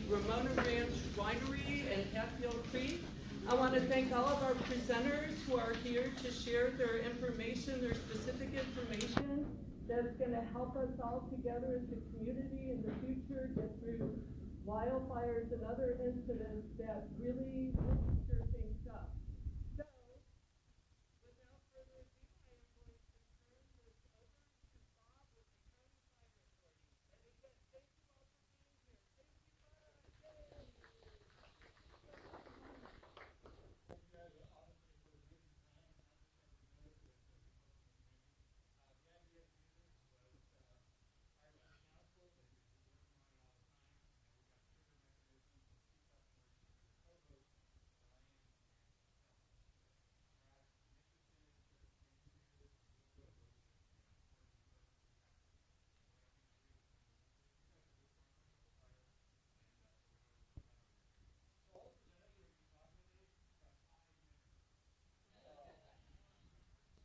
Ramona Ranch Winery in Hatfield Creek. I want to thank all of our presenters who are here to share their information, their specific information that's going to help us all together as a community in the future get through wildfires and other incidents that really stir things up. So, without further ado, I am going to turn this over to Bob with the County Fire Authority. And again, thank you all for being here. Thank you, Bob.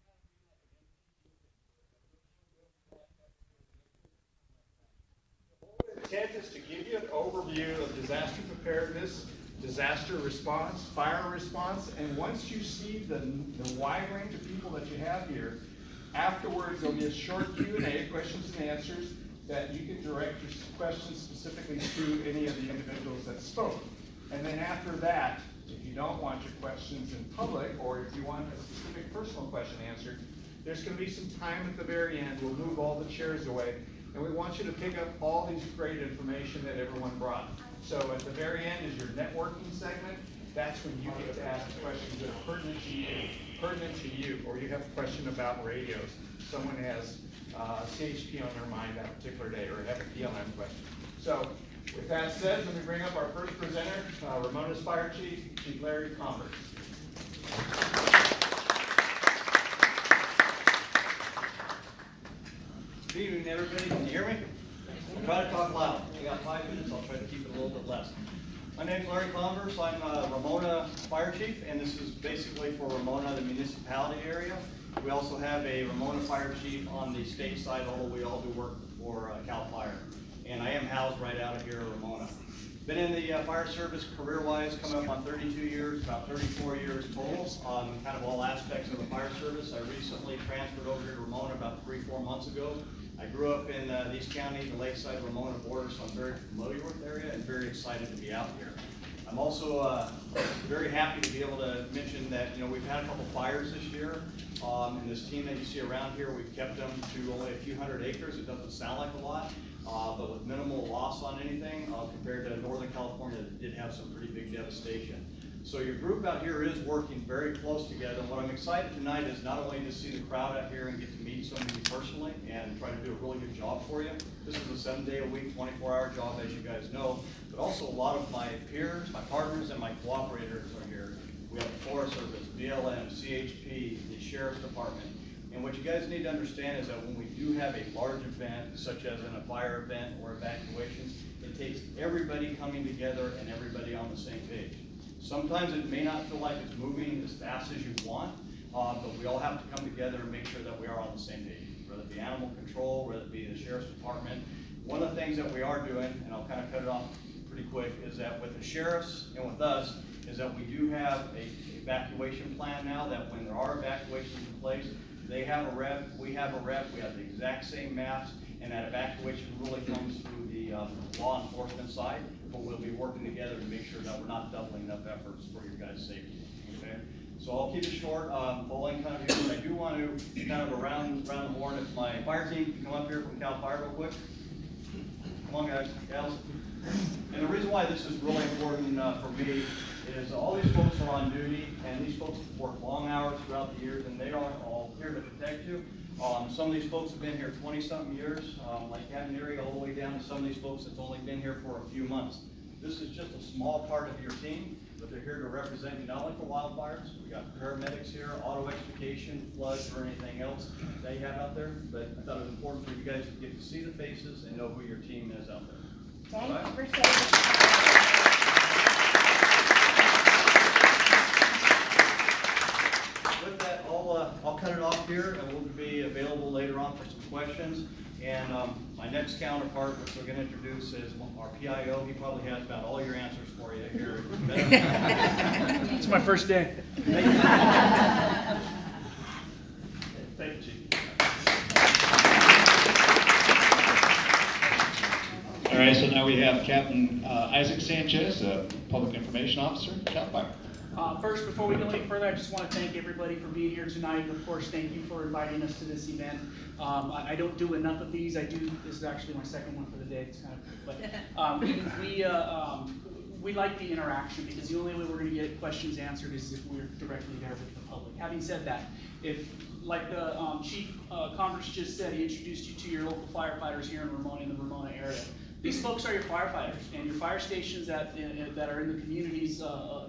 Intent is to give you an overview of disaster preparedness, disaster response, fire response, and once you see the wide range of people that you have here, afterwards there'll be a short Q&A, questions and answers, that you can direct your questions specifically to any of the individuals that spoke. And then after that, if you don't want your questions in public, or if you want a specific personal question answered, there's going to be some time at the very end. We'll move all the chairs away. And we want you to pick up all these great information that everyone brought. So at the very end is your networking segment. That's when you get to ask questions that are pertinent to you, or you have a question about radios. Someone has CHP on their mind that particular day, or have a PLM question. So with that said, let me bring up our first presenter, Ramona's Fire Chief, Chief Larry Converse. Good evening, everybody. Can you hear me? I'll try to talk loud. I got 5 minutes. I'll try to keep it a little bit less. My name's Larry Converse. I'm Ramona Fire Chief, and this is basically for Ramona, the municipality area. We also have a Ramona Fire Chief on the state side, although we all do work for Cal Fire. And I am housed right out of here in Ramona. Been in the fire service career-wise, coming up on 32 years, about 34 years total, on kind of all aspects of the fire service. I recently transferred over here to Ramona about 3-4 months ago. I grew up in these counties, the lakeside Ramona border, so I'm very familiar with the area and very excited to be out here. I'm also very happy to be able to mention that we've had a couple fires this year, and this team that you see around here, we've kept them to only a few hundred acres. It doesn't sound like a lot, but with minimal loss on anything compared to Northern California that did have some pretty big devastation. So your group out here is working very close together. And what I'm excited tonight is not only to see the crowd out here and get to meet some of you personally and try to do a really good job for you. This is a 7-day-a-week, 24-hour job, as you guys know. But also a lot of my peers, my partners, and my cooperators are here. We have the Forest Service, BLM, CHP, the Sheriff's Department. And what you guys need to understand is that when we do have a large event, such as a fire event or evacuations, it takes everybody coming together and everybody on the same page. Sometimes it may not feel like it's moving as fast as you want, but we all have to come together and make sure that we are on the same page, whether it be animal control, whether it be the Sheriff's Department. One of the things that we are doing, and I'll kind of cut it off pretty quick, is that with the sheriffs and with us, is that we do have a evacuation plan now, that when there are evacuations in place, they have a rep, we have a rep, we have the exact same maps, and that evacuation really comes through the law enforcement side, but we'll be working together to make sure that we're not doubling up efforts for your guys' safety, okay? So I'll keep it short, bowling kind of here, but I do want to kind of around the horn. If my fire team can come up here from Cal Fire real quick. Come on, guys, gals. And the reason why this is really important for me is all these folks are on duty, and these folks work long hours throughout the years, and they aren't all here to protect you. Some of these folks have been here 20-something years, like Captain Erie, all the way down to some of these folks that's only been here for a few months. This is just a small part of your team, but they're here to represent you not only for wildfires. We got paramedics here, auto extrication, floods, or anything else that you have out there. But I thought it was important for you guys to get to see the faces and know who your team is out there. Thank right? you for saying that. With that, I'll cut it off here, and we'll be available later on for some questions. And My next counterpart, which we're gonna introduce, is our PIO. He probably has about all your answers for you here. It's my first day. Thank you. Thank you, Chief. All right, so now we have Captain Isaac Sanchez, Public Information Officer, CAL FIRE. First, before we go any further, I just want to thank everybody for being here tonight. Of course, thank you for inviting us to this event. I don't do enough of these. This is actually my second one for the day. It's kind of cool. But we like the interaction, because the only way we're going to get questions answered is if we're directly there with the public. Having said that, if, like the Chief Converse just said, he introduced you to your local firefighters here in Ramona, in the Ramona area. These folks are your firefighters, and your fire stations that are in the communities,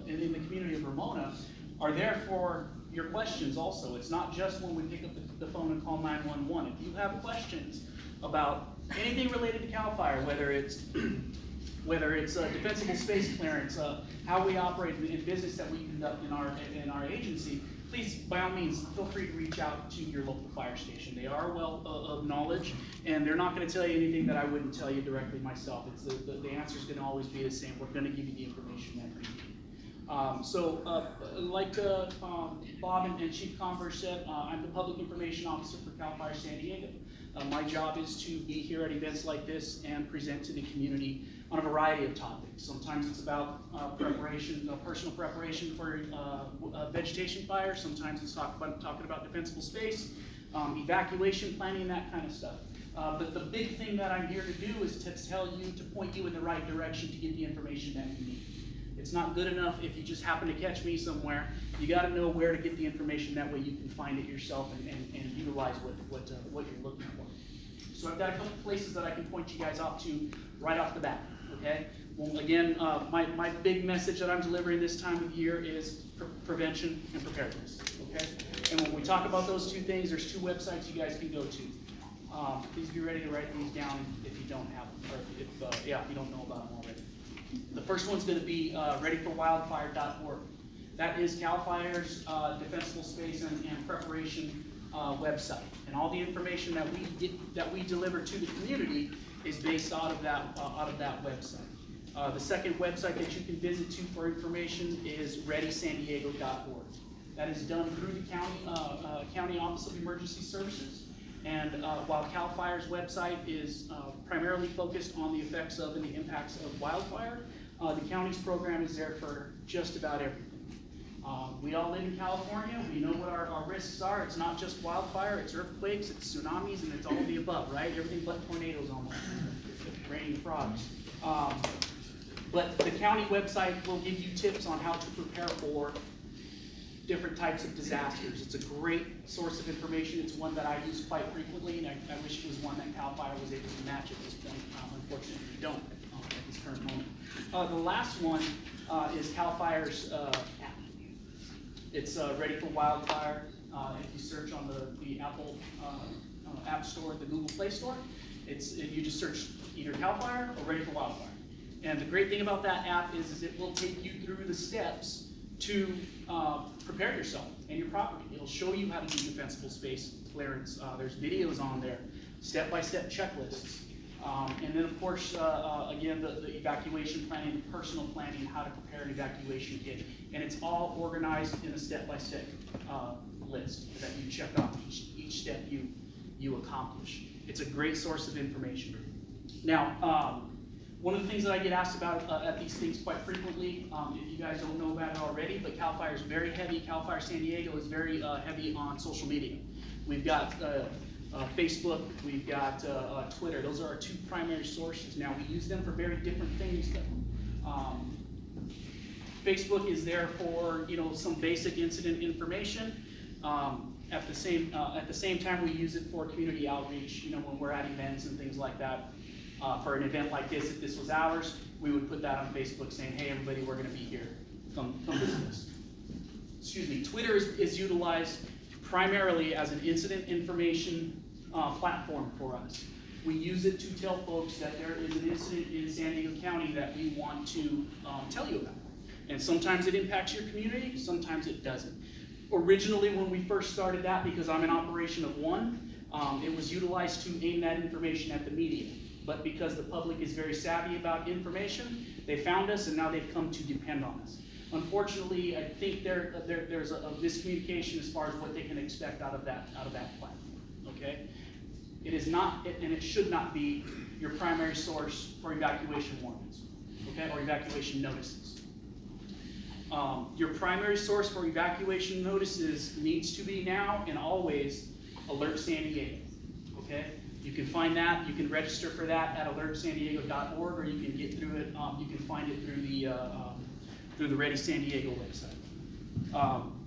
in the community of Ramona, are there for your questions also. It's not just when we pick up the phone and call 911. If you have questions about anything related to CAL FIRE, whether it's defensible space clearance, how we operate in business that we conduct in our agency, please, by all means, feel free to reach out to your local fire station. They are well of knowledge, and they're not going to tell you anything that I wouldn't tell you directly myself. It's the answer is going to always be the same. We're going to give you the information that you need. Like Bob and Chief Converse said, I'm the Public Information Officer for CAL FIRE San Diego. My job is to be here at events like this and present to the community on a variety of topics. Sometimes it's about personal preparation for vegetation fire. Sometimes it's talking about defensible space, evacuation planning, that kind of stuff. But the big thing that I'm here to do is to tell you, to point you in the right direction to get the information that you need. It's not good enough if you just happen to catch me somewhere. You got to know where to get the information. That way you can find it yourself and utilize what you're looking for. So I've got a couple places that I can point you guys off to right off the bat. Okay. Well, again, my big message that I'm delivering this time of year is prevention and preparedness. Okay. And when we talk about those two things, there's two websites you guys can go to. Please be ready to write these down if you don't have them, or if you don't know about them already. The first one's going to be readyforwildfire.org. That is CAL FIRE's defensible space and preparation website, and all the information that we deliver to the community is based out of that website. The second website that you can visit to for information is readysandiego.org. That is done through the County Office of Emergency Services. And while CAL FIRE's website is primarily focused on the effects of and the impacts of wildfire, the county's program is there for just about everything. We all live in California. We know what our risks are. It's not just wildfire, it's earthquakes, it's tsunamis, and it's all of the above, right? Everything but tornadoes almost. Raining frogs. But the county website will give you tips on how to prepare for different types of disasters. It's a great source of information. It's one that I use quite frequently, and I wish it was one that CAL FIRE was able to match at this point. Unfortunately, we don't at this current moment. The last one is CAL FIRE's app. It's Ready for Wildfire. If you search on the Apple App Store, the Google Play Store, you just search either CAL FIRE or Ready for Wildfire. And the great thing about that app is it will take you through the steps to prepare yourself and your property. It'll show you how to do defensible space clearance. There's videos on there, step-by-step checklists. And then of course, again, the evacuation planning, the personal planning, how to prepare an evacuation kit. And it's all organized in a step-by-step list that you check off each step you accomplish. It's a great source of information. Now, one of the things that I get asked about at these things quite frequently, if you guys don't know about it already, but CAL FIRE is very heavy. CAL FIRE San Diego is very heavy on social media. We've got Facebook, we've got Twitter. Those are our two primary sources. Now, we use them for very different things though. Facebook is there for some basic incident information. At the same time, we use it for community outreach. When we're at events and things like that. For an event like this, if this was ours, we would put that on Facebook saying, "Hey, everybody, we're going to be here. Come visit us." Excuse me. Twitter is utilized primarily as an incident information platform for us. We use it to tell folks that there is an incident in San Diego County that we want to tell you about. And sometimes it impacts your community, sometimes it doesn't. Originally, when we first started that, because I'm an operation of one, It was utilized to aim that information at the media. But because the public is very savvy about information, they found us and now they've come to depend on us. Unfortunately, I think there's a miscommunication as far as what they can expect out of that platform, okay? It is not, and it should not be your primary source for evacuation warnings, okay, or evacuation notices. Your primary source for evacuation notices needs to be now and always Alert San Diego, okay? You can find that, you can register for that at alertsandiego.org, or you can get through it, you can find it through the Ready San Diego website.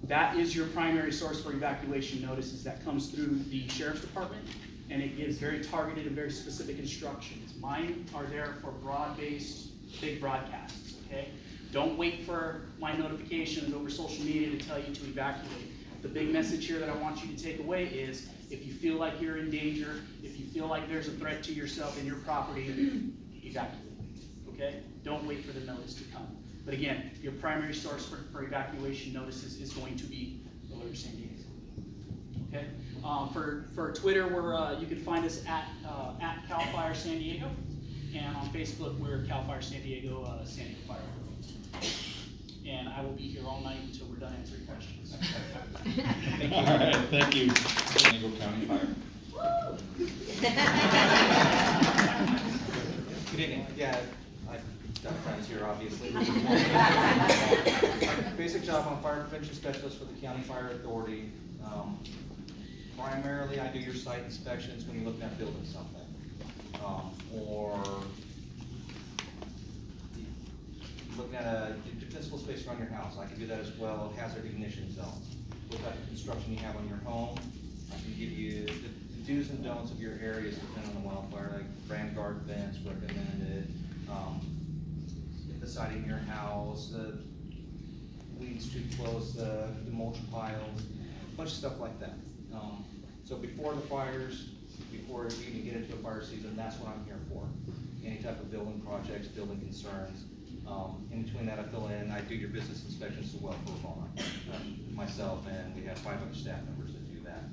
That is your primary source for evacuation notices. That comes through the Sheriff's Department, and it gives very targeted and very specific instructions. Mine are there for broad-based, big broadcasts, okay? Don't wait for my notifications over social media to tell you to evacuate. The big message here that I want you to take away is, if you feel like you're in danger, if you feel like there's a threat to yourself and your property, evacuate, okay? Don't wait for the notice to come. But again, your primary source for evacuation notices is going to be Alert San Diego, okay? For Twitter, you can find us at Cal Fire San Diego, and on Facebook, we're Cal Fire San Diego, San Diego Fire. And I will be here all night until we're done answering questions. All right, thank you. San Diego County Fire. Good evening. Yeah, I've got friends here, obviously. Basic job, I'm a fire prevention specialist for the County Fire Authority. Primarily, I do your site inspections when you're looking at building something, or looking at a defensible space around your house. I can do that as well. Hazard ignition zones. What type of construction you have on your home. I can give you the do's and don'ts of your areas depending on the wildfire, like brand guard vents recommended, the siding in your house, the weeds too close, the mulch piles, a bunch of stuff like that. So before the fires, before you even get into a fire season, that's what I'm here for. Any type of building projects, building concerns. In between that, I fill in, I do your business inspections as well for Ramona, myself, and we have 5 other staff members that do that.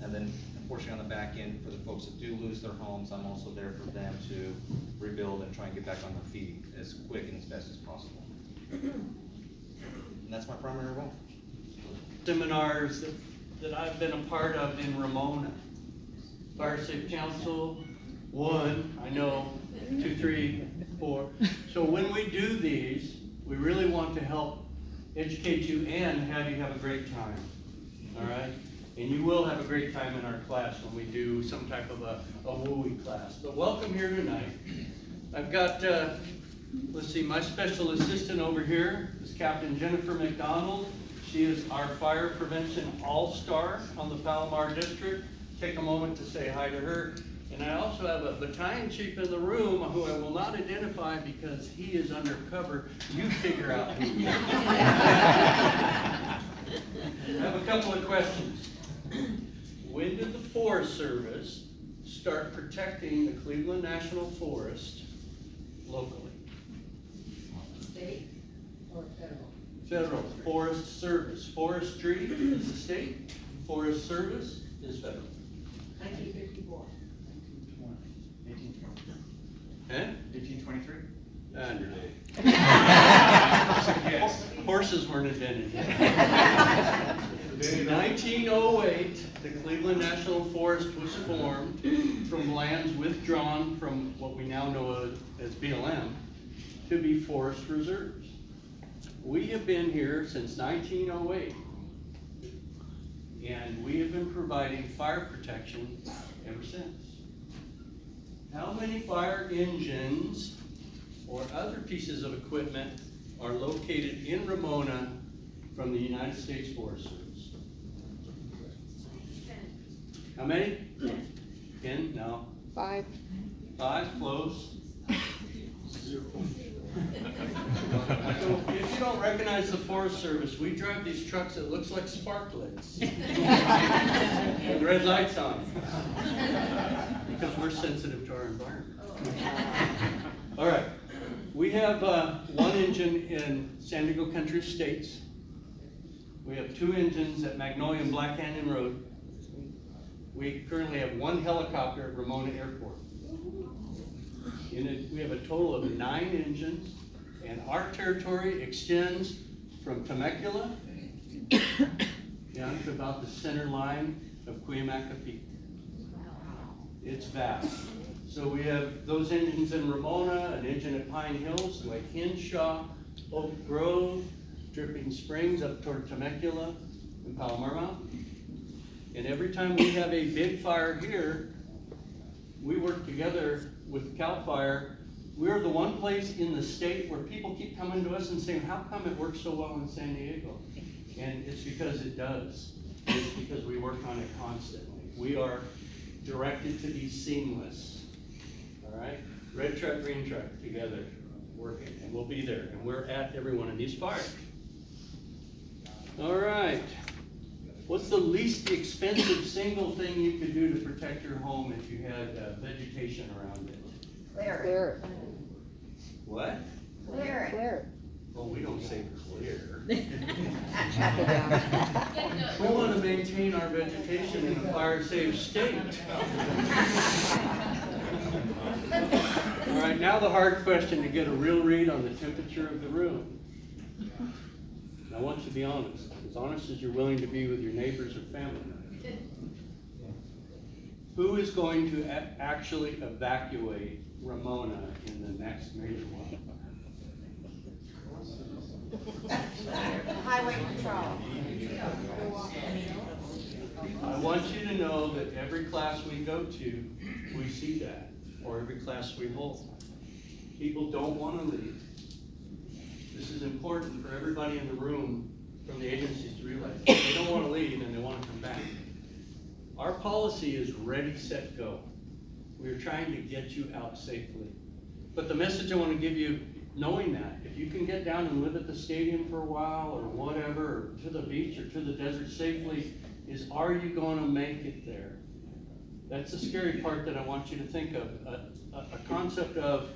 And then, unfortunately, on the back end, for the folks that do lose their homes, I'm also there for them to rebuild and try and get back on their feet as quick and as best as possible. And that's my primary role. Seminars that I've been a part of in Ramona. Fire Safe Council, 1, I know, 2, 3, 4. So when we do these, we really want to help educate you and have you have a great time, all right? And you will have a great time in our class when we do some type of a WUI class. But welcome here tonight. I've got, let's see, my special assistant over here is Captain Jennifer McDonald. She is our fire prevention all-star on the Palomar District. Take a moment to say hi to her. And I also have a battalion chief in the room who I will not identify because he is undercover. You figure out who he is. I have a couple of questions. When did the Forest Service start protecting the Cleveland National Forest locally? State or federal? Federal. Forest Service. Forestry is the state. Forest Service is federal. 1954. 1823? Yes. Horses weren't invented yet. In 1908, the Cleveland National Forest was formed from lands withdrawn from what we now know as BLM to be forest reserves. We have been here since 1908, and we have been providing fire protection ever since. How many fire engines or other pieces of equipment are located in Ramona from the United States Forest Service? 10. How many? 10? No. 5. 5, close. 0. So if you don't recognize the Forest Service, we drive these trucks that looks like sparklets. With red lights on. Because we're sensitive to our environment. All right. We have 1 engine in San Diego Country Estates. We have 2 engines at Magnolia and Black Canyon Road. We currently have 1 helicopter at Ramona Airport. In it, we have a total of 9 engines, and our territory extends from Temecula down to about the center line of Cuyamaca Peak. It's vast. So we have those engines in Ramona, an engine at Pine Hills, like Hinshaw, Oak Grove, Dripping Springs up toward Temecula and Palomar Mountain. And every time we have a big fire here, we work together with CAL FIRE. We're the one place in the state where people keep coming to us and saying, how come it works so well in San Diego? And it's because it does. It's because we work on it constantly. We are directed to be seamless. All right? Red truck, green truck, together, working, and we'll be there. And we're at every one of these fires. All right. What's the least expensive single thing you could do to protect your home if you had vegetation around it? Clear it. What? Clear it. Well, we don't say clear. We want to maintain our vegetation in a fire-safe state. All right, now the hard question to get a real read on the temperature of the room. I want you to be honest as you're willing to be with your neighbors or family. Who is going to actually evacuate Ramona in the next major one? Highway patrol. I want you to know that every class we go to, we see that, or every class we hold. People don't want to leave. This is important for everybody in the room from the agencies to realize. They don't want to leave and they want to come back. Our policy is ready, set, go. We're trying to get you out safely. But the message I want to give you, knowing that, if you can get down and live at the stadium for a while or whatever, or to the beach or to the desert safely, is are you going to make it there? That's the scary part that I want you to think of. A concept of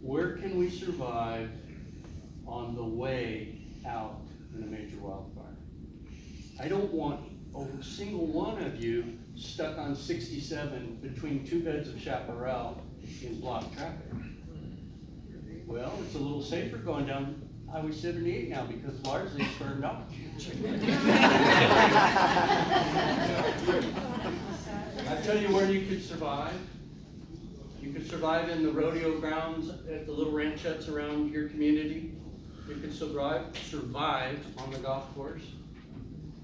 where can we survive on the way out in a major wildfire. I don't want a single one of you stuck on 67 between 2 beds of chaparral in blocked traffic. Well, it's a little safer going down Highway 78 now because largely it's burned off. I tell you where you could survive. You could survive in the rodeo grounds at the little ranchettes around your community. You could survive on the golf course.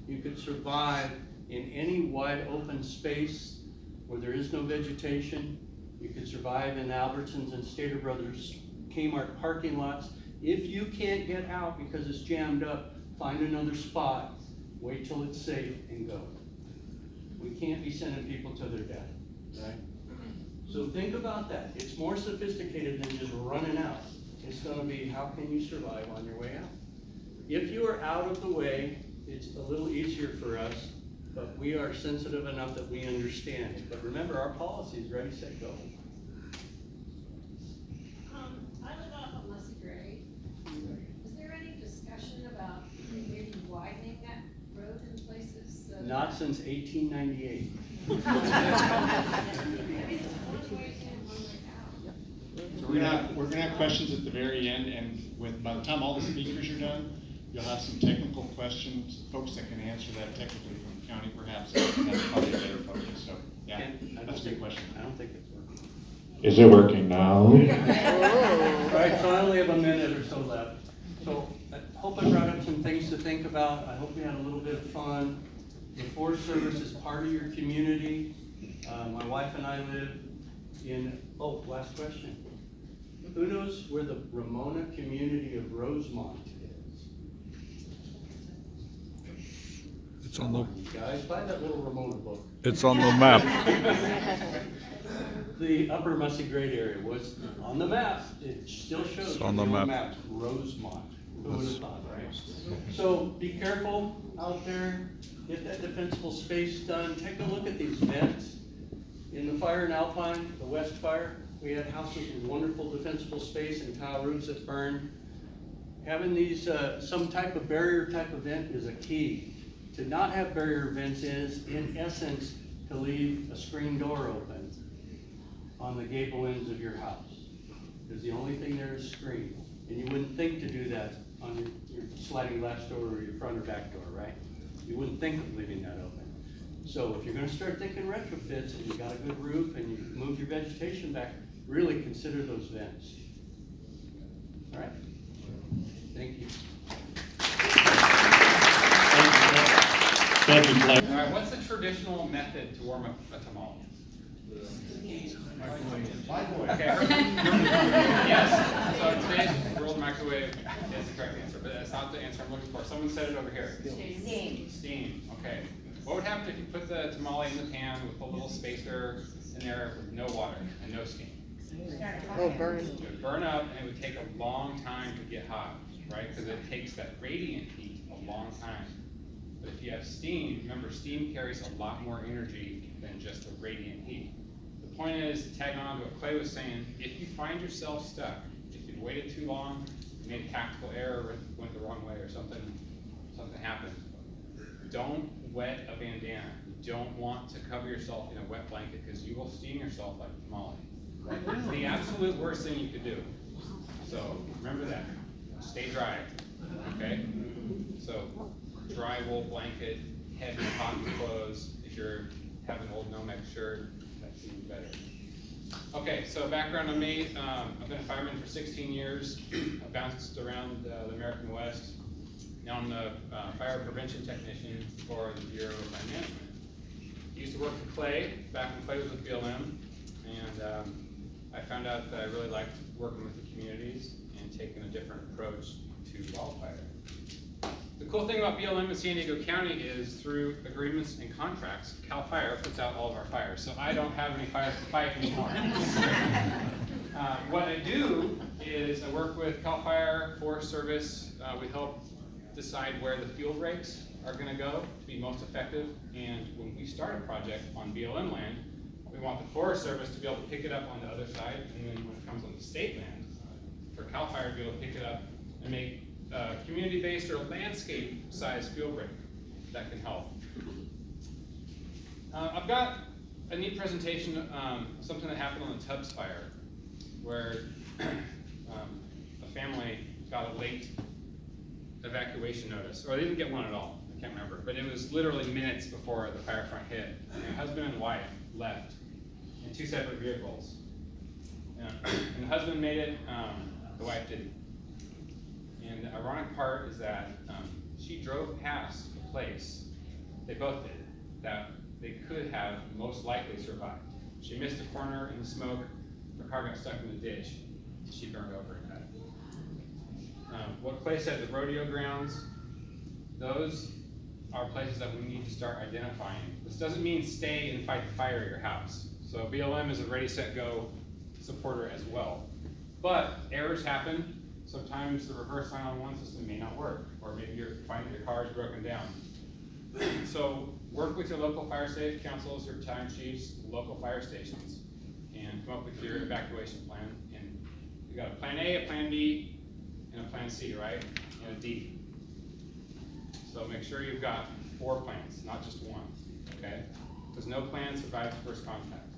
You could survive in any wide open space where there is no vegetation. You could survive in Albertsons and Stater Brothers Kmart parking lots. If you can't get out because it's jammed up, find another spot, wait till it's safe and go. We can't be sending people to their death, right? So think about that. It's more sophisticated than just running out. It's gonna be, how can you survive on your way out? If you are out of the way, it's a little easier for us, but we are sensitive enough that we understand it. But remember, our policy is ready, set, go. I live off of Mussy Gray. Is there any discussion about maybe widening that road in places? Not since 1898. Maybe it's one way in, one way out. So we're gonna have questions at the very end, and by the time all the speakers are done, you'll have some technical questions, folks that can answer that technically from the county perhaps. That's probably a better focus, so, yeah, that's a good question. I don't think it's working. Is it working now? All right, so I only have a minute or so left. So I hope I brought up some things to think about. I hope we had a little bit of fun. The Forest Service is part of your community. My wife and I live in, last question. Who knows where the Ramona community of Rosemont is? It's on the, Guys, buy that little Ramona book. it's on the map. The upper Mussy Grade area was on the map. It still shows. It's on the map. Rosemont. Who would have thought, right? So be careful out there. Get that defensible space done. Take a look at these vents. In the fire in Alpine, the West Fire, we had houses with wonderful defensible space and tile roofs that burned. Having these, some type of barrier type of vent is a key. To not have barrier vents is, in essence, to leave a screen door open on the gable ends of your house. Because the only thing there is screen. And you wouldn't think to do that on your sliding glass door or your front or back door, right? You wouldn't think of leaving that open. So if you're gonna start thinking retrofits and you got a good roof and you move your vegetation back, really consider those vents. All right? Thank you. Thank you, Clay. All right, what's the traditional method to warm up a tamale? Okay. Yes, so today's world microwave is the correct answer, but that's not the answer I'm looking for. Someone said it over here. Steam. Steam, okay. What would happen if you put the tamale in the pan with a little spacer in there with no water and no steam? Oh, burn. It would burn up and it would take a long time to get hot, right? Because it takes that radiant heat a long time. But if you have steam, remember steam carries a lot more energy than just the radiant heat. The point is, to tag on to what Clay was saying, if you find yourself stuck, if you've waited too long, you made a tactical error, went the wrong way or something happened, don't wet a bandana. You don't want to cover yourself in a wet blanket because you will steam yourself like a tamale. It's the absolute worst thing you could do. So remember that. Stay dry, okay? So dry wool blanket, heavy cotton clothes. If you're have an old Nomex shirt, that's even better. Okay, so background on me, I've been a fireman for 16 years. I've bounced around the American West. Now I'm the fire prevention technician for the Bureau of Land Management. I used to work for Clay, back when Clay was with BLM, and I found out that I really liked working with the communities and taking a different approach to wildfire. The cool thing about BLM in San Diego County is through agreements and contracts, CAL FIRE puts out all of our fires, so I don't have any fires to fight anymore. What I do is I work with CAL FIRE, Forest Service. We help decide where the fuel breaks are going to go to be most effective, and when we start a project on BLM land, we want the Forest Service to be able to pick it up on the other side, and then when it comes on the state land, for CAL FIRE to be able to pick it up and make community-based or landscape-sized fuel break that can help. I've got a neat presentation, something that happened on the Tubbs fire, where a family got a late evacuation notice, or they didn't get one at all, I can't remember, but it was literally minutes before the fire front hit. And the husband and wife left in 2 separate vehicles. And the husband made it, the wife didn't. And the ironic part is that she drove past the place, they both did, that they could have most likely survived. She missed a corner in the smoke, her car got stuck in the ditch, and she burned over and died. What Clay said, the rodeo grounds, those are places that we need to start identifying. This doesn't mean stay and fight the fire at your house. So BLM is a ready, set, go supporter as well. But errors happen. Sometimes the reverse 911 system may not work, or maybe you're finding your car is broken down. So work with your local fire safe councils, your battalion chiefs, local fire stations, and come up with your evacuation plan. And you got a plan A, a plan B, and a plan C, right? And a D. So make sure you've got 4 plans, not just one, okay? Because no plan survives first contact.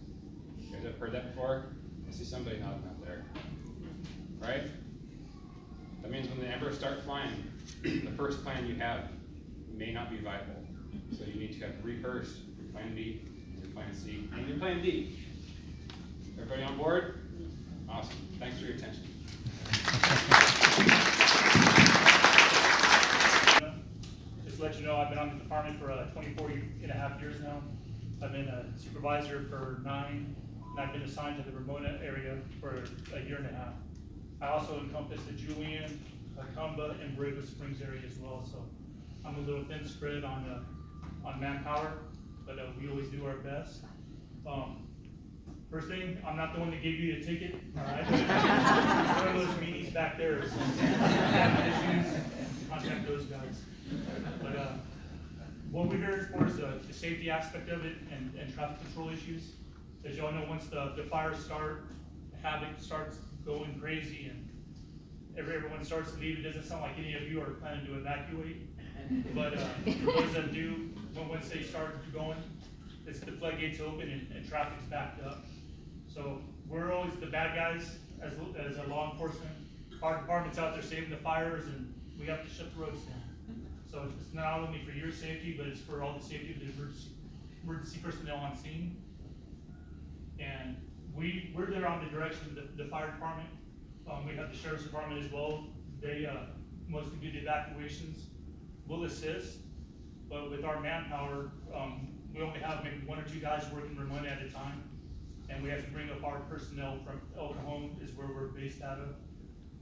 You guys have heard that before? I see somebody nodding out there, right? That means when the embers start flying, the first plan you have may not be viable. So you need to have rehearsed your plan B, your plan C, and your plan D. Everybody on board? Awesome. Thanks for your attention. Just to let you know, I've been on the department for 24 and a half years now. I've been a supervisor for 9, and I've been assigned to the Ramona area for a year and a half. I also encompass the Julian, Acumba, and Borrego Springs area as well, so I'm a little thin spread on manpower, but we always do our best. First thing, I'm not the one that gave you a ticket, all right? One of those meetings back there, so issues, contact those guys. But what we're here for is the safety aspect of it and traffic control issues. As y'all know, once the fires start, the havoc starts going crazy and everyone starts to leave. It doesn't sound like any of you are planning to evacuate, but for those that do, once they start going, the floodgates open and traffic's backed up. So we're always the bad guys as a law enforcement. Our department's out there saving the fires, and we have to shut the roads down. So it's not only for your safety, but it's for all the safety of the emergency personnel on scene. And we're there on the direction of the fire department. We have the sheriff's department as well. They mostly do the evacuations. We'll assist, but with our manpower, we only have maybe 1 or 2 guys working Ramona at a time. And we have to bring up our personnel from El Cajon is where we're based out of.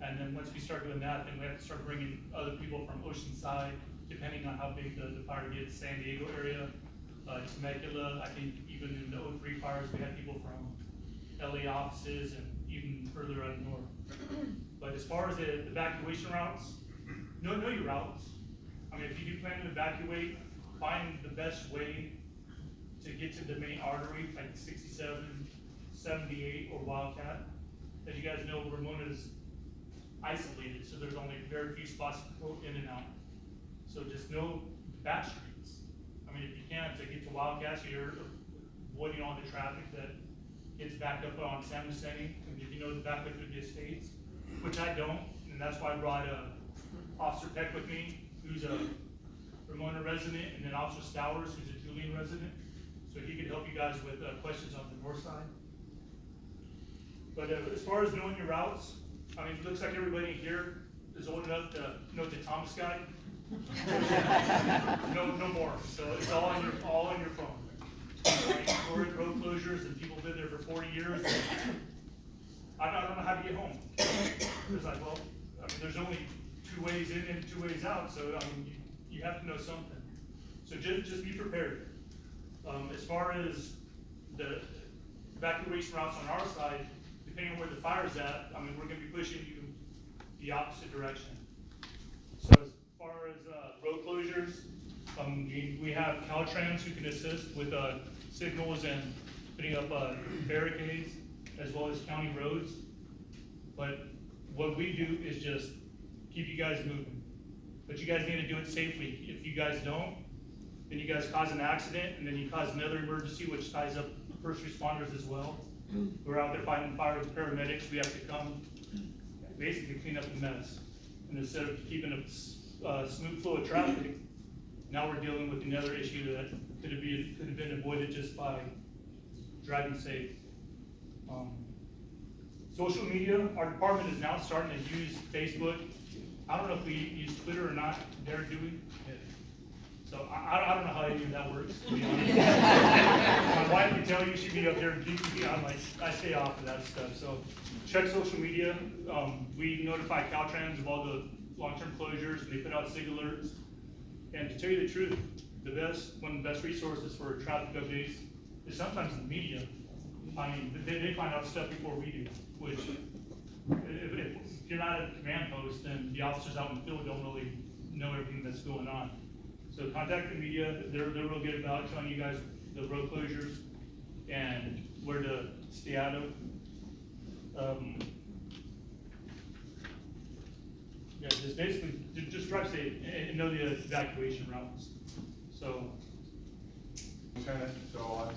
And then once we start doing that, then we have to start bringing other people from Oceanside, depending on how big the fire gets, San Diego area, Temecula. I think even in the O3 fires, we had people from LA offices and even further up north. But as far as the evacuation routes, know your routes. I mean, if you do plan to evacuate, find the best way to get to the main artery, like 67, 78, or Wildcat. As you guys know, Ramona is isolated, so there's only very few spots to go in and out. So just know back streets. I mean, if you can, to get to Wildcat, so you're avoiding all the traffic that gets backed up on San Vicente, and if you know the back way through the estates, which I don't, and that's why I brought Officer Peck with me, who's a Ramona resident, and then Officer Stowers, who's a Julian resident, so he could help you guys with questions on the north side. But as far as knowing your routes, I mean, it looks like everybody here is old enough to know the Thomas guy. No more. So it's all on your phone. Historic road closures, and people live there for 40 years. I don't know how to get home. It's like, well, I mean, there's only 2 ways in and 2 ways out. So I mean, you have to know something. So just be prepared. As far as the evacuation routes on our side, depending on where the fire's at, I mean, we're gonna be pushing you the opposite direction. So as far as road closures, we have Caltrans who can assist with signals and putting up barricades, as well as county roads. But what we do is just keep you guys moving. But you guys need to do it safely. If you guys don't, then you guys cause an accident, and then you cause another emergency, which ties up first responders as well. We're out there fighting fire with paramedics. We have to come basically clean up the mess. And instead of keeping a smooth flow of traffic, now we're dealing with another issue that could have been avoided just by driving safe. Social media, our department is now starting to use Facebook. I don't know if we use Twitter or not. They're doing it. So I don't know how any of that works, to be honest. My wife can tell you she'd be up there in DTV. I'm like, I stay off of that stuff. So check social media. We notify Caltrans of all the long-term closures, and they put out SIG alerts. And to tell you the truth, one of the best resources for traffic updates is sometimes the media. I mean, they find out stuff before we do, which if you're not at a command post, then the officers out in the field don't really know everything that's going on. So contact the media. They're real good about telling you guys the road closures and where to stay out of. Yeah, just basically just drive safe and know the evacuation routes. So, Lieutenant, so I'm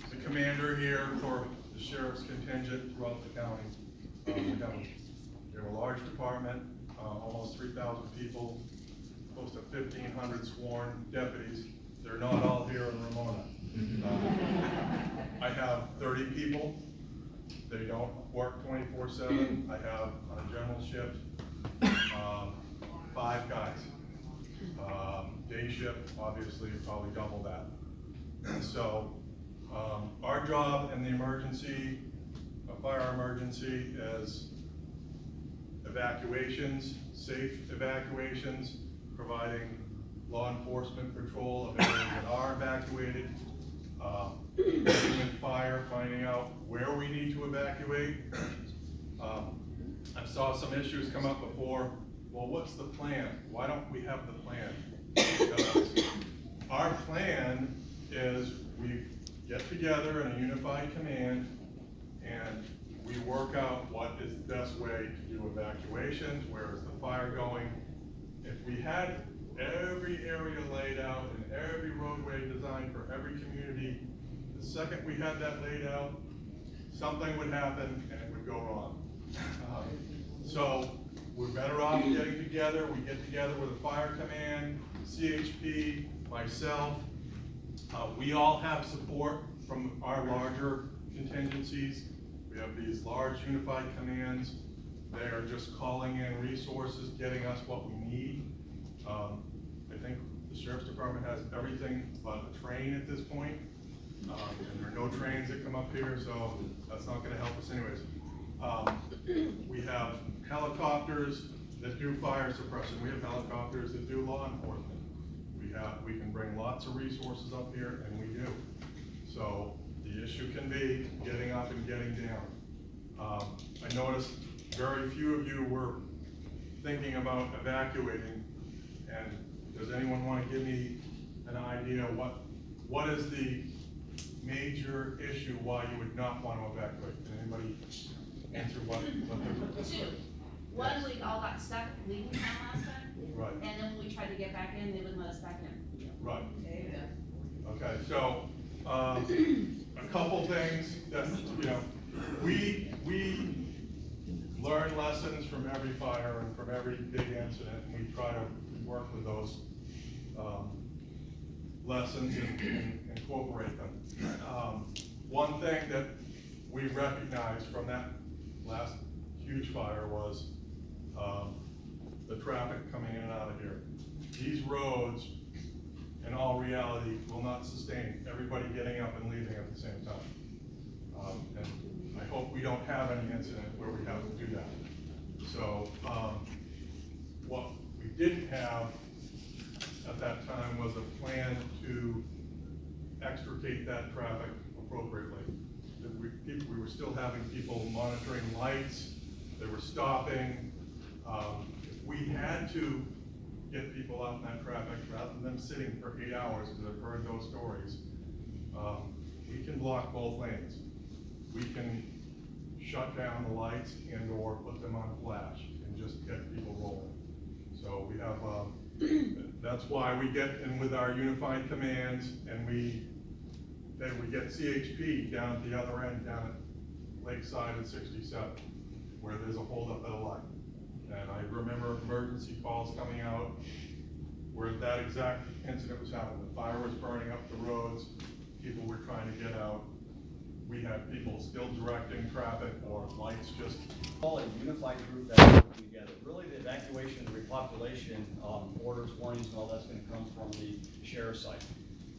the commander here for the sheriff's contingent throughout the county. We have a large department, almost 3,000 people, close to 1,500 sworn deputies. They're not all here in Ramona. I have 30 people. They don't work 24/7. I have on a general shift 5 guys. Day shift, obviously, probably double that. So our job in the emergency, a fire emergency, is evacuations, safe evacuations, providing law enforcement patrol of areas that are evacuated, with fire, finding out where we need to evacuate. I saw some issues come up before. Well, what's the plan? Why don't we have the plan? Because our plan is we get together in a unified command and we work out what is the best way to do evacuations, where is the fire going. If we had every area laid out and every roadway designed for every community. The second we had that laid out, something would happen and it would go wrong. So we're better off getting together. We get together with the fire command, CHP, myself. We all have support from our larger contingencies. We have these large unified commands. They are just calling in resources, getting us what we need. I think the Sheriff's Department has everything but a train at this point. And there are no trains that come up here, so that's not gonna help us anyways. We have helicopters that do fire suppression. We have helicopters that do law enforcement. We can bring lots of resources up here, and we do. So the issue can be getting up and getting down. I noticed very few of you were thinking about evacuating, and does anyone want to give me an idea what is the major issue why you would not want to evacuate? Can anybody answer what Two. One, we all got stuck leaving town last time. Right. And then when we tried to get back in, they wouldn't let us back in. Right. Okay, so, a couple things that, we learn lessons from every fire and from every big incident, and we try to work with those, lessons and incorporate them. One thing that we recognized from that last huge fire was, the traffic coming in and out of here. These roads, in all reality, will not sustain everybody getting up and leaving at the same time. And I hope we don't have any incident where we have to do that. So, what we didn't have at that time was a plan to extricate that traffic appropriately. We were still having people monitoring lights, they were stopping. If we had to get people out in that traffic rather than them sitting for 8 hours, because I've heard those stories, we can block both lanes. We can shut down the lights and or put them on flash and just get people rolling. So we have, that's why we get in with our unified commands, and then we get CHP down at the other end, down at Lakeside at 67, where there's a holdup at a light. And I remember emergency calls coming out where that exact incident was happening. The fire was burning up the roads, people were trying to get out. We had people still directing traffic or lights just. All a unified group that's working together. Really, the evacuation, repopulation, orders, warnings, and all that's gonna come from the sheriff's side.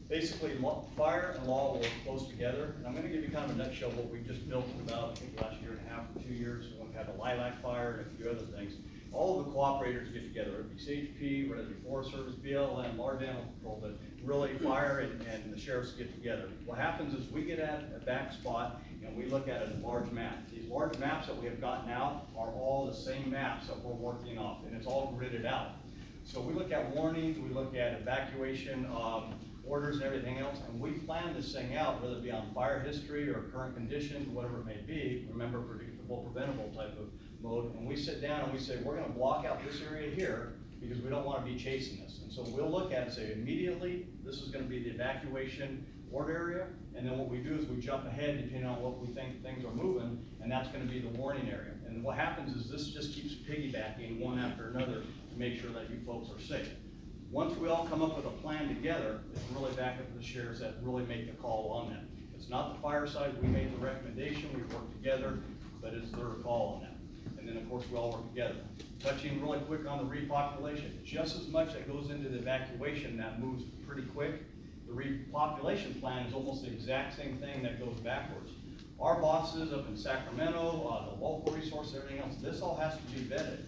Basically, fire and law work close together, and I'm gonna give you kind of a nutshell of what we just built in about, I think, last year and a half or 2 years. We've had the Lilac Fire and a few other things. All of the cooperators get together, it'd be CHP, whether it be Forest Service, BLM, large animal control, but really fire and the sheriffs get together. What happens is we get at a back spot and we look at a large map. These large maps that we have gotten out are all the same maps that we're working off, and it's all gridded out. So we look at warnings, we look at evacuation, orders and everything else, and we plan this thing out, whether it be on fire history or current conditions, whatever it may be. Remember, predictable, preventable type of mode, and we sit down and we say, we're gonna block out this area here because we don't wanna be chasing this. And so we'll look at it and say, immediately, this is gonna be the evacuation order area, and then what we do is we jump ahead depending on what we think things are moving, and that's gonna be the warning area. And what happens is this just keeps piggybacking one after another to make sure that you folks are safe. Once we all come up with a plan together, it's really back up to the sheriffs that really make the call on that. It's not the fire side, we made the recommendation, we worked together, but it's their call on that. And then, of course, we all work together. Touching really quick on the repopulation, just as much that goes into the evacuation, that moves pretty quick. The repopulation plan is almost the exact same thing that goes backwards. Our bosses up in Sacramento, the local resources, everything else, this all has to be vetted.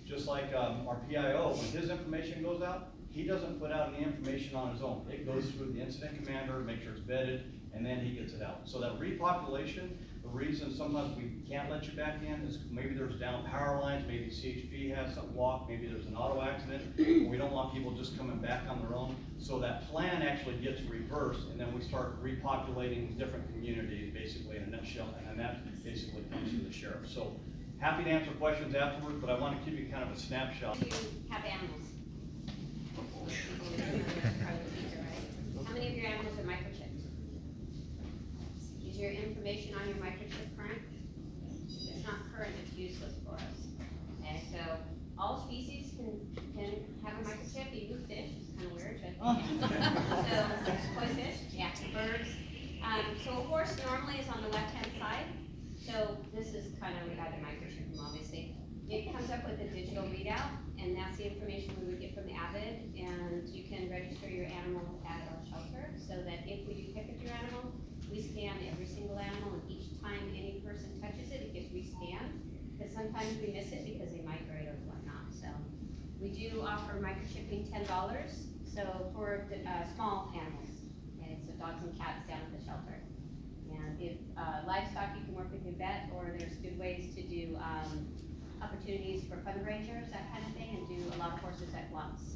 Just like our PIO, when his information goes out, he doesn't put out any information on his own. It goes through the incident commander, make sure it's vetted, and then he gets it out. So that repopulation, the reason sometimes we can't let you back in is maybe there's down power lines, maybe CHP has something blocked, maybe there's an auto accident. We don't want people just coming back on their own. So that plan actually gets reversed, and then we start repopulating different communities, basically in a nutshell, and then that basically comes to the sheriff. So happy to answer questions afterwards, but I want to give you kind of a snapshot. You have animals. many of your animals are microchipped? Is your information on your microchip current? If it's not current, it's useless for us. Okay, so all species can have a microchip, even fish, it's kind of weird, but so, koi fish, yeah, birds. So a horse normally is on the left-hand side. So this is kind of, we had a microchip from obviously. It comes up with a digital readout, and that's the information we would get from the AVID, and you can register your animal at our shelter, so that if we do pick up your animal, we scan every single animal, and each time any person touches it, it gets rescanned, because sometimes we miss it because they migrate or whatnot, so. We do offer microchipping $10, so for small animals, okay, so dogs and cats down at the shelter. And if livestock, you can work with your vet, or there's good ways to do opportunities for fundraisers, that kind of thing, and do a lot of horses at once.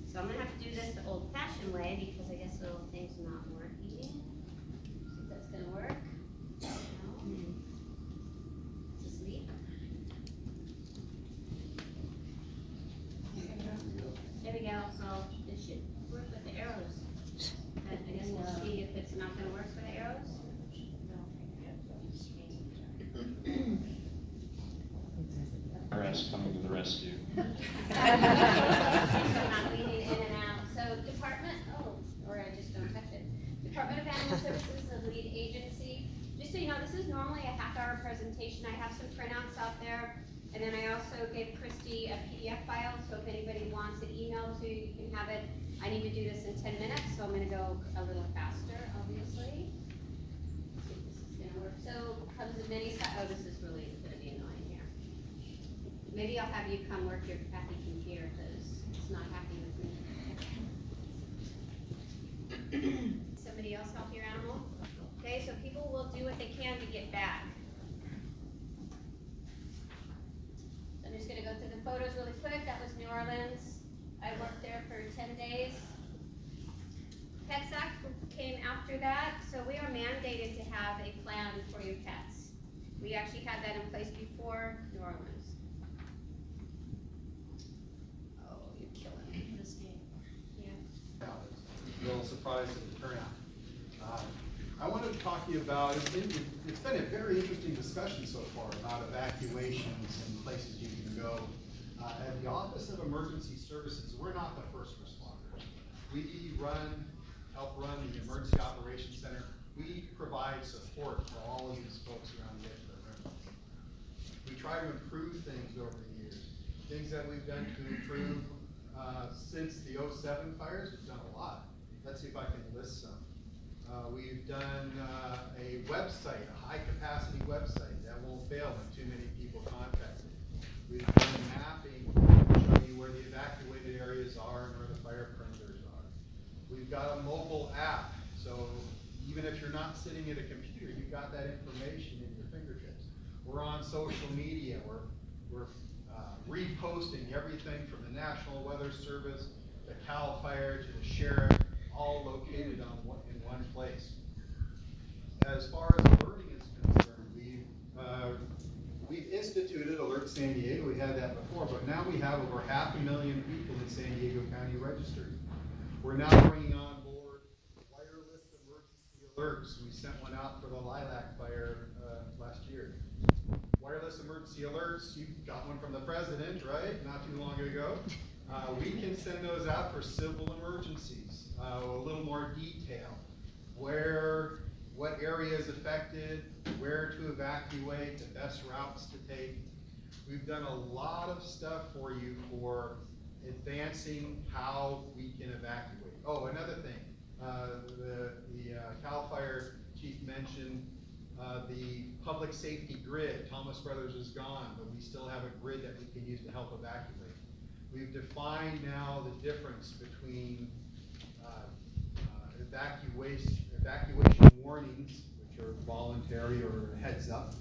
So I'm gonna have to do this the old-fashioned way, because I guess the little thing's not working. See if that's gonna work. No. It's asleep. There we go, so it should work with the arrows. But I guess we'll see if it's not gonna work for the arrows. RS coming to the rescue. So I'm not leaning in and out. So department, or I just don't touch it. Department of Animal Services, the lead agency. Just so you know, this is normally a half-hour presentation. I have some printouts out there. And then I also gave Christy a PDF file, so if anybody wants it emailed to you, you can have it. I need to do this in 10 minutes, so I'm gonna go a little faster, obviously. See if this is gonna work. So comes in many, this is really gonna be annoying here. Maybe I'll have you come work your happy computer, because it's not happy with me. Somebody else help your animal? Okay, so people will do what they can to get back. I'm just gonna go through the photos really quick. That was New Orleans. I worked there for 10 days. Pets Act came after that, so we are mandated to have a plan for your pets. We actually had that in place before New Orleans. Oh, you're killing me this game. Yeah. A little surprised at the turnout. I wanted to talk to you about, it's been a very interesting discussion so far about evacuations and places you can go. At the Office of Emergency Services, we're not the first responders. We help run the Emergency Operations Center. We provide support for all of these folks around the edge of the river. We try to improve things over the years. Things that we've done to improve since the 07 fires, we've done a lot. Let's see if I can list some. We've done a website, a high-capacity website that won't fail when too many people contact it. We've done mapping to show you where the evacuated areas are and where the fire perimeters are. We've got a mobile app, so even if you're not sitting at a computer, you've got that information in your fingertips. We're on social media. We're reposting everything from the National Weather Service, the CAL FIRE, to the sheriff, all located in one place. As far as alerting is concerned, we've instituted Alert San Diego. We had that before, but now we have over 500,000 people in San Diego County registered. We're now bringing on board wireless emergency alerts. We sent one out for the Lilac Fire last year. Wireless emergency alerts, you got one from the president, right? Not too long ago. We can send those out for civil emergencies, a little more detail. What area is affected, where to evacuate, the best routes to take. We've done a lot of stuff for you for advancing how we can evacuate. Oh, another thing, the CAL FIRE chief mentioned the public safety grid. Thomas Brothers is gone, but we still have a grid that we can use to help evacuate. We've defined now the difference between evacuation warnings, which are voluntary or heads up,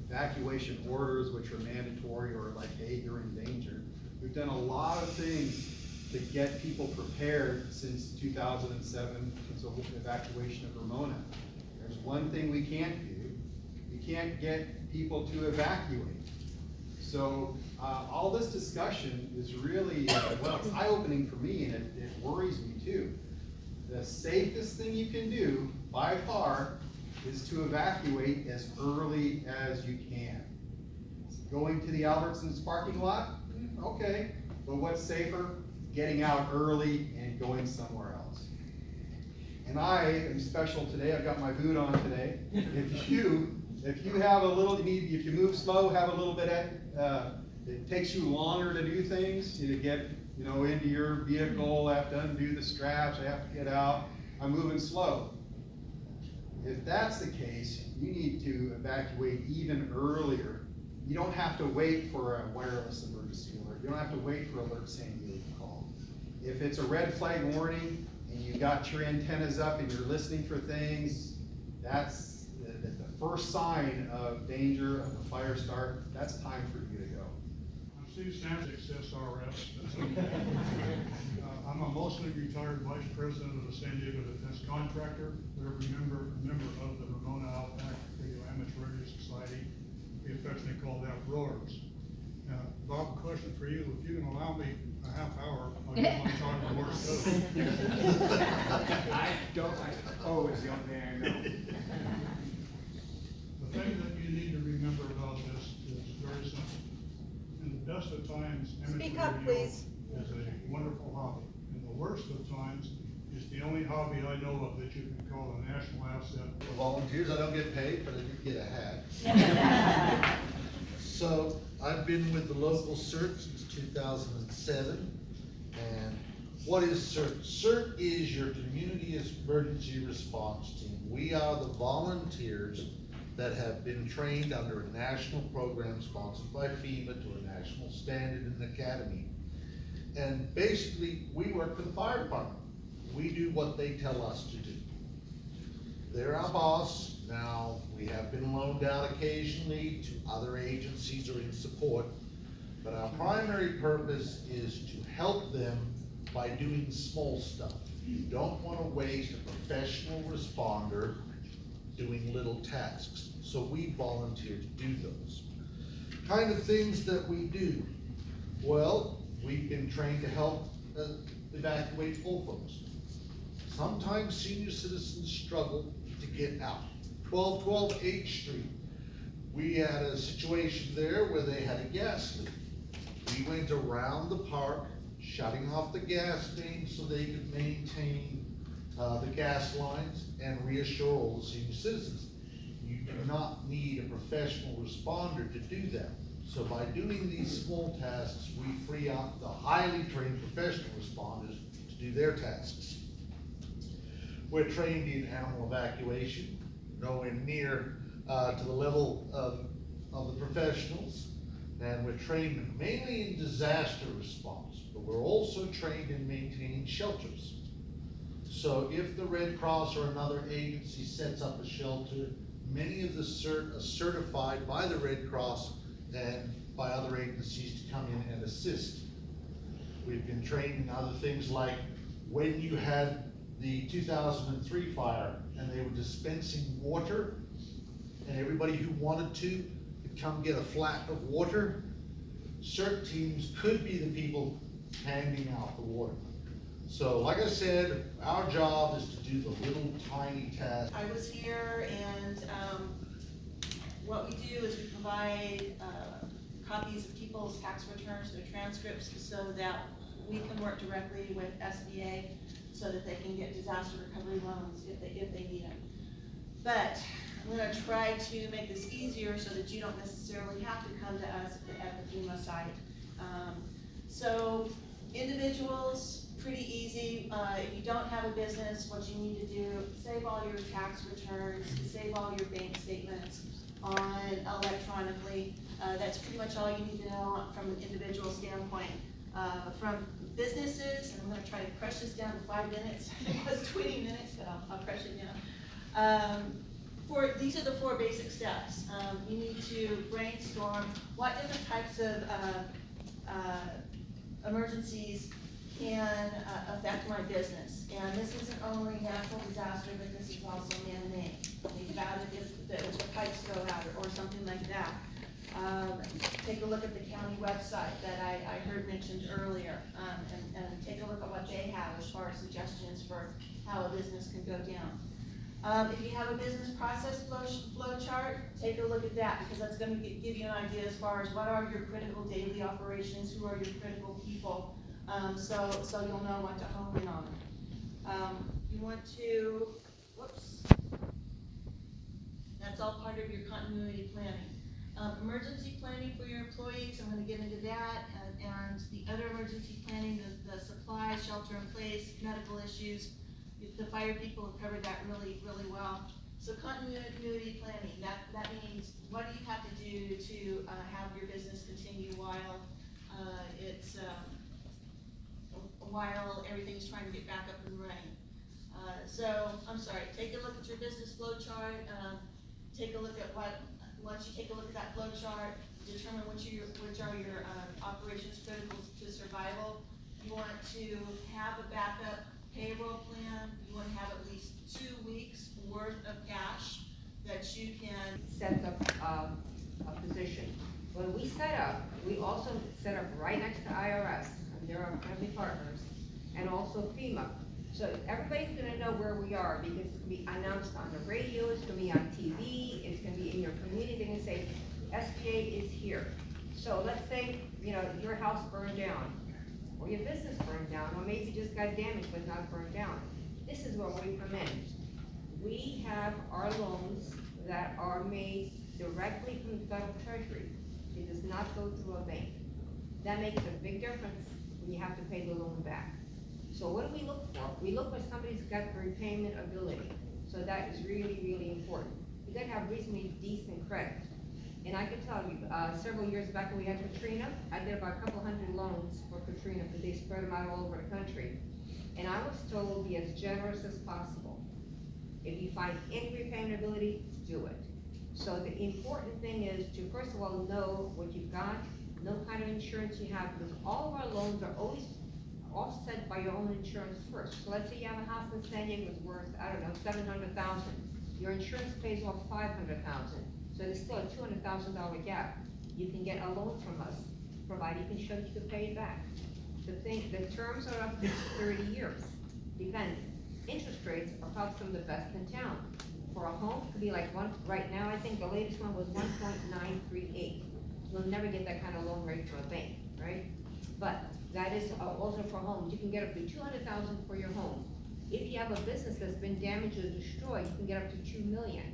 evacuation orders, which are mandatory or like, hey, you're in danger. We've done a lot of things to get people prepared since 2007, since the evacuation of Ramona. There's one thing we can't do. We can't get people to evacuate. So all this discussion is really, well, it's eye-opening for me, and it worries me too. the safest thing you can do, by far, is to evacuate as early as you can. Going to the Albertsons parking lot, okay, but what's safer? Getting out early and going somewhere else. And I am special today, I've got my boot on today. If you have a little, if you move slow, have a little bit, it takes you longer to do things, to get, into your vehicle, I have to undo the straps, I have to get out, I'm moving slow. If that's the case, you need to evacuate even earlier. You don't have to wait for a wireless emergency alert. You don't have to wait for alert saying you need to call. If it's a red flag warning and you got your antennas up and you're listening for things, that's the first sign of danger of a fire start. That's time for you to go. I'm Steve Stanzik, SRS. I'm a mostly retired vice president of the San Diego Defense Contractor. We're a member of the Ramona Outback Radio Amateur Radio Society. We affectionately call that ROARS. Bob, question for you. If you can allow me a half hour, I'll get my time to Morse code. Is the only thing I know. The thing that you need to remember about this is very simple. In the best of times, Speak amateur up, radio please. is a wonderful hobby. In the worst of times, it's the only hobby I know of that you can call a national asset. For volunteers, I don't get paid, but I do get a hat. So I've been with the local CERT since 2007. And what is CERT? CERT is your Community Emergency Response Team. We are the volunteers that have been trained under a national program sponsored by FEMA to a national standard in the academy. And basically, we work for the fire department. We do what they tell us to do. They're our boss. Now, we have been loaned out occasionally to other agencies or in support, but our primary purpose is to help them by doing small stuff. You don't want to waste a professional responder doing little tasks. So we volunteer to do those. Kind of things that we do. Well, we've been trained to help evacuate old folks. Sometimes senior citizens struggle to get out. 1212 H Street. We had a situation there where they had a gas leak. We went around the park, shutting off the gas main so they could maintain the gas lines and reassure all the senior citizens. You do not need a professional responder to do that. So by doing these small tasks, we free up the highly trained professional responders to do their tasks. We're trained in animal evacuation, nowhere near to the level of the professionals. And we're trained mainly in disaster response, but we're also trained in maintaining shelters. So if the Red Cross or another agency sets up a shelter, many of the CERT are certified by the Red Cross and by other agencies to come in and assist. We've been trained in other things like when you had the 2003 fire and they were dispensing water and everybody who wanted to could come get a flat of water, CERT teams could be the people handing out the water. So like I said, our job is to do the little tiny tasks. I was here and what we do is we provide copies of people's tax returns, their transcripts, so that we can work directly with SBA so that they can get disaster recovery loans if they need them. But I'm gonna try to make this easier so that you don't necessarily have to come to us at the FEMA site. So individuals, pretty easy. If you don't have a business, what you need to do, save all your tax returns, save all your bank statements on electronically. That's pretty much all you need to know from an individual standpoint. From businesses, and I'm gonna try to crush this down to 5 minutes. It was 20 minutes, but I'll crush it down. These are the 4 basic steps. You need to brainstorm what different types of emergencies can affect my business. And this isn't only natural disaster, but this is also man-made. Think about it if the pipes go out or something like that. Take a look at the county website that I heard mentioned earlier, and take a look at what they have as far as suggestions for how a business can go down. If you have a business process flow chart, take a look at that, because that's gonna give you an idea as far as what are your critical daily operations, who are your critical people, so you'll know what to hone in on. You want to, whoops. That's all part of your continuity planning. Emergency planning for your employees, I'm gonna get into that, and the other emergency planning, the supplies, shelter in place, medical issues. The fire people have covered that really, really well. So continuity planning, that means what do you have to do to have your business continue while while everything's trying to get back up and running. Take a look at your business flow chart, take a look at once you take a look at that flow chart, determine which are your operations critical to survival. You want to have a backup payroll plan. You want to have at least 2 weeks worth of cash that you can Set up a position. When we set up, we also set up right next to IRS, and they're our friendly partners, and also FEMA. So everybody's gonna know where we are, because it's gonna be announced on the radio, it's gonna be on TV, it's gonna be in your community, they're gonna say, SBA is here. So let's say, your house burned down, or your business burned down, or maybe just got damaged but not burned down. This is where we come in. We have our loans that are made directly from the federal treasury. It does not go through a bank. That makes a big difference when you have to pay the loan back. So what do we look for? We look for somebody's got the repayment ability. So that is really, really important. You gotta have reasonably decent credit. And I can tell you, several years back when we had Katrina, I did about a couple hundred loans for Katrina, because they spread them out all over the country. And I was told, be as generous as possible. If you find any repayment ability, do it. So the important thing is to, first of all, know what you've got, know what kind of insurance you have, because all of our loans are always offset by your own insurance first. So let's say you have a house in San Diego that's worth, I don't know, 700,000. Your insurance pays off 500,000. So there's still a $200,000 gap. You can get a loan from us, provided you can show that you can pay it back. The terms are up to 30 years. Depends. Interest rates are probably some of the best in town. For a home, it could be like right now, I think the latest one was 1.938. You'll never get that kind of loan rate from a bank, right? But that is also for homes. You can get up to $200,000 for your home. If you have a business that's been damaged or destroyed, you can get up to $2 million.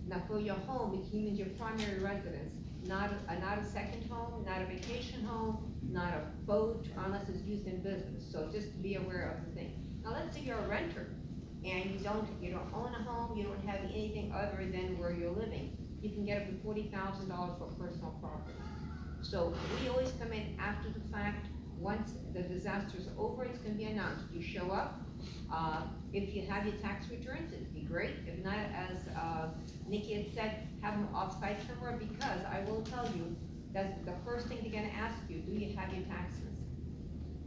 Now for your home, it means your primary residence, not a second home, not a vacation home, not a boat, unless it's used in business. So just to be aware of the thing. Now let's say you're a renter and you don't own a home, you don't have anything other than where you're living. You can get up to $40,000 for personal property. So we always come in after the fact. Once the disaster is over, it's going to be announced. You show up. If you have your tax returns, it'd be great. If not, as Nikki had said, have them off-site somewhere, because I will tell you, that's the first thing they're going to ask you, do you have your taxes?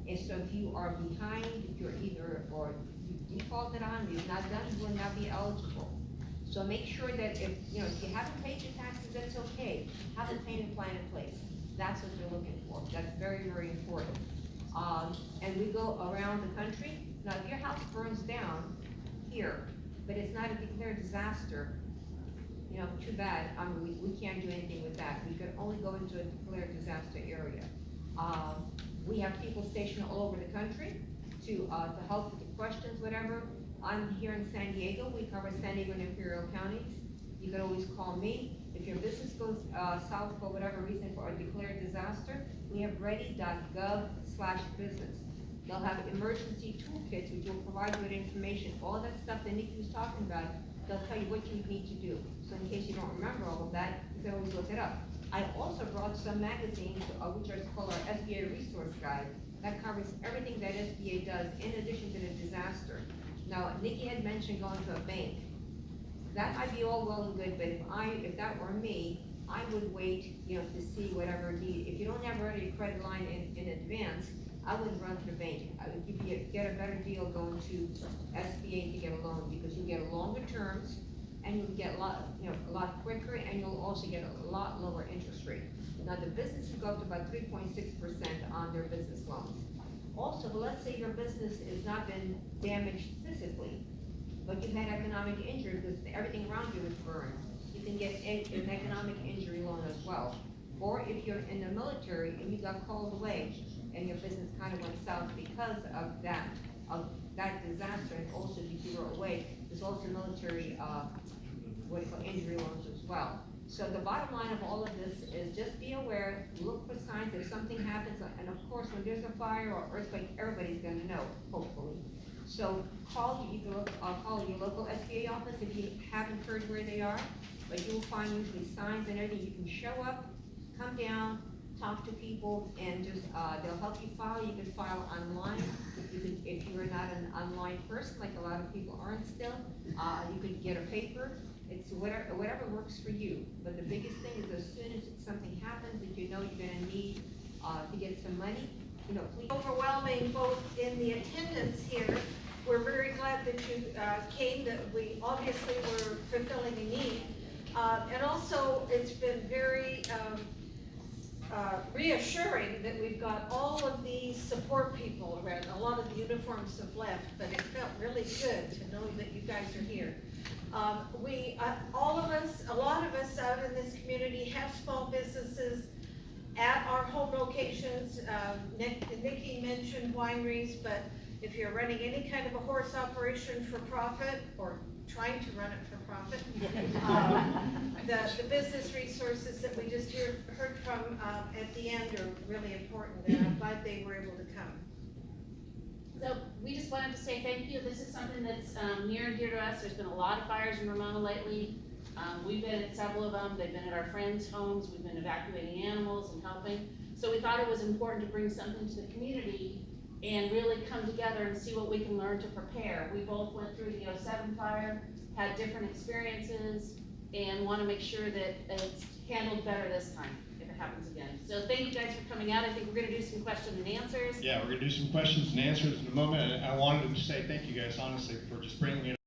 And so if you are behind, if you're either, or you defaulted on, you've not done, you will not be eligible. So make sure that if you haven't paid your taxes, that's okay. Have a payment plan in place. That's what you're looking for. That's very, very important. And we go around the country. Now, if your house burns down here, but it's not a declared disaster, too bad. We can't do anything with that. We could only go into a declared disaster area. We have people stationed all over the country to help with the questions, whatever. I'm here in San Diego. We cover San Diego and Imperial counties. You can always call me. If your business goes south for whatever reason for a declared disaster, we have ready.gov/business. They'll have emergency toolkits which will provide you with information. All that stuff that Nikki was talking about, they'll tell you what you need to do. So in case you don't remember all of that, you can always look it up. I also brought some magazines, which are called our SBA Resource Guide, that covers everything that SBA does in addition to the disaster. Now, Nikki had mentioned going to a bank. That might be all well and good, but if that were me, I would wait, to see whatever need. If you don't have already a credit line in advance, I wouldn't run to the bank. I would get a better deal going to SBA to get a loan, because you get longer terms, and you'll get a lot, a lot quicker, and you'll also get a lot lower interest rate. Now, the businesses go up to about 3.6% on their business loans. Also, let's say your business has not been damaged physically, but you had economic injury because everything around you was burned. You can get an economic injury loan as well. Or if you're in the military and you got called away and your business kind of went south because of that disaster, and also if you were away, there's also military, injury loans as well. So the bottom line of all of this is just be aware, look for signs if something happens, and of course, when there's a fire or earthquake, everybody's gonna know, hopefully. So call your local SBA office if you haven't heard where they are, but you will find usually signs and everything. You can show up, come down, talk to people, and just, they'll help you file. You can file online. You can, if you're not an online person, like a lot of people aren't still, you could get a paper. It's whatever works for you. But the biggest thing is as soon as something happens that you know you're gonna need, to get some money, please. Overwhelming both in the attendance here. We're very glad that you came, that we obviously were fulfilling a need. And also, it's been very reassuring that we've got all of these support people around. A lot of the uniforms have left, but it felt really good to know that you guys are here. A lot of us out in this community have small businesses at our home locations. Nikki mentioned wineries, but if you're running any kind of a horse operation for profit, or trying to run it for profit, the business resources that we just heard from at the end are really important, and I'm glad they were able to come. So we just wanted to say thank you. This is something that's near and dear to us. There's been a lot of fires in Ramona lately. We've been at several of them. They've been at our friends' homes. We've been evacuating animals and helping. So we thought it was important to bring something to the community and really come together and see what we can learn to prepare. We both went through the 07 fire, had different experiences, and want to make sure that it's handled better this time if it happens again. So thank you guys for coming out. I think we're going to do some questions and answers. Yeah, we're going to do some questions and answers in a moment. And I wanted to say thank you guys, honestly, for just bringing it